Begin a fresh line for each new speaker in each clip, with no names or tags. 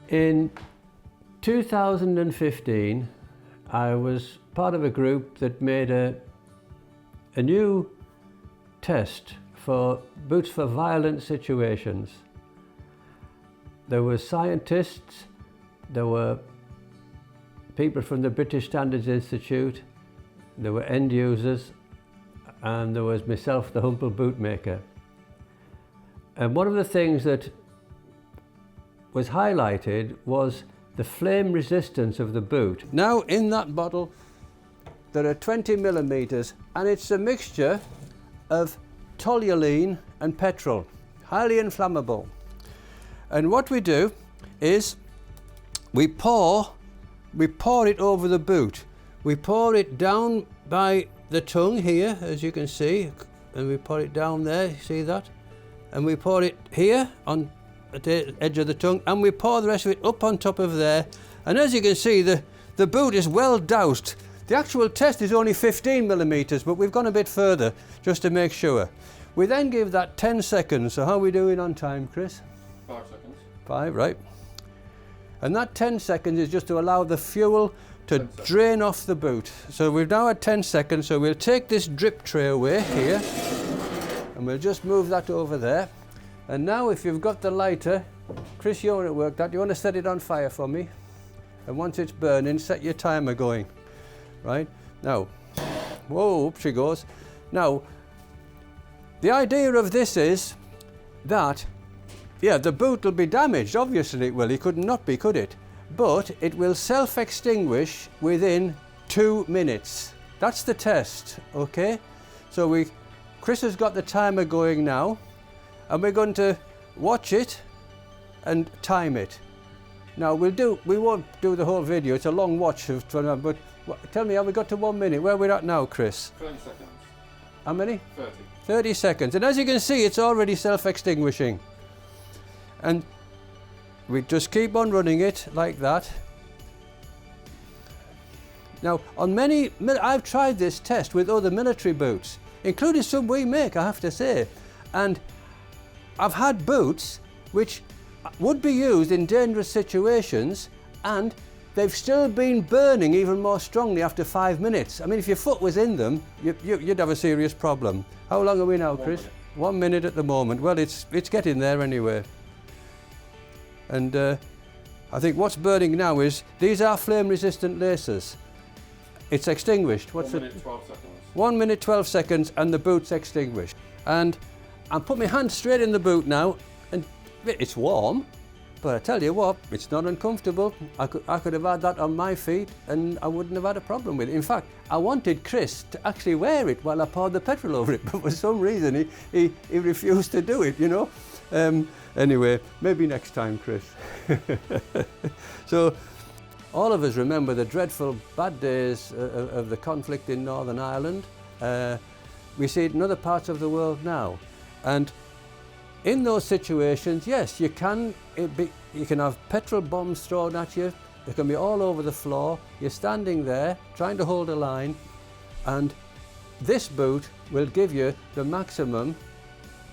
In 2015, I was part of a group that made a new test for boots for violent situations. There were scientists, there were people from the British Standards Institute, there were end users, and there was myself, the humble bootmaker. And one of the things that was highlighted was the flame resistance of the boot. Now in that bottle there are 20 millimeters, and it's a mixture of toluene and petrol, highly inflammable. And what we do is we pour it over the boot. We pour it down by the tongue here, as you can see, and we pour it down there, you see that? And we pour it here on at the edge of the tongue, and we pour the rest of it up on top of there. And as you can see, the boot is well doused. The actual test is only 15 millimeters, but we've gone a bit further just to make sure. We then give that 10 seconds. So how are we doing on time, Chris?
5 seconds.
5, right. And that 10 seconds is just to allow the fuel to drain off the boot. So we've now had 10 seconds, so we'll take this drip tray away here, and we'll just move that over there. And now if you've got the lighter, Chris, you're at work, you want to set it on fire for me? And once it's burning, set your timer going. Right? Now, whoa, up she goes. Now, the idea of this is that, yeah, the boot will be damaged, obviously it will, it could not be, could it? But it will self-extinguish within 2 minutes. That's the test, okay? So Chris has got the timer going now, and we're going to watch it and time it. Now we won't do the whole video, it's a long watch of 20, but tell me, have we got to 1 minute? Where are we at now, Chris?
30 seconds.
How many?
30.
30 seconds, and as you can see, it's already self-extinguishing. And we just keep on running it like that. Now, I've tried this test with other military boots, including some we make, I have to say, and I've had boots which would be used in dangerous situations, and they've still been burning even more strongly after 5 minutes. I mean, if your foot was in them, you'd have a serious problem. How long are we now, Chris? 1 minute at the moment. Well, it's getting there anyway. And I think what's burning now is, these are flame-resistant laces. It's extinguished. What's
1 minute, 12 seconds.
1 minute, 12 seconds, and the boot's extinguished. And I'll put my hand straight in the boot now, and it's warm, but I tell you what, it's not uncomfortable. I could have had that on my feet and I wouldn't have had a problem with it. In fact, I wanted Chris to actually wear it while I poured the petrol over it, but for some reason he refused to do it, you know. Anyway, maybe next time, Chris. So, all of us remember the dreadful bad days of the conflict in Northern Ireland. We see it in other parts of the world now. And in those situations, yes, you can have petrol bombs thrown at you. It can be all over the floor. You're standing there trying to hold a line, and this boot will give you the maximum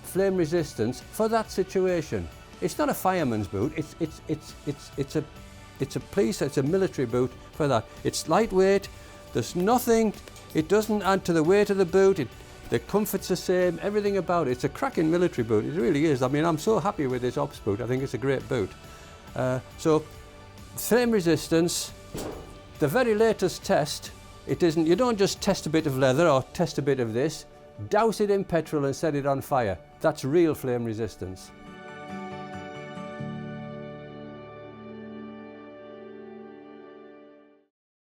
flame resistance for that situation. It's not a fireman's boot. It's a military boot for that. It's lightweight. There's nothing. It doesn't add to the weight of the boot. The comfort's the same, everything about it. It's a cracking military boot, it really is. I mean, I'm so happy with this Ops boot. I think it's a great boot. So, flame resistance, the very latest test, you don't just test a bit of leather or test a bit of this, douse it in petrol and set it on fire. That's real flame resistance.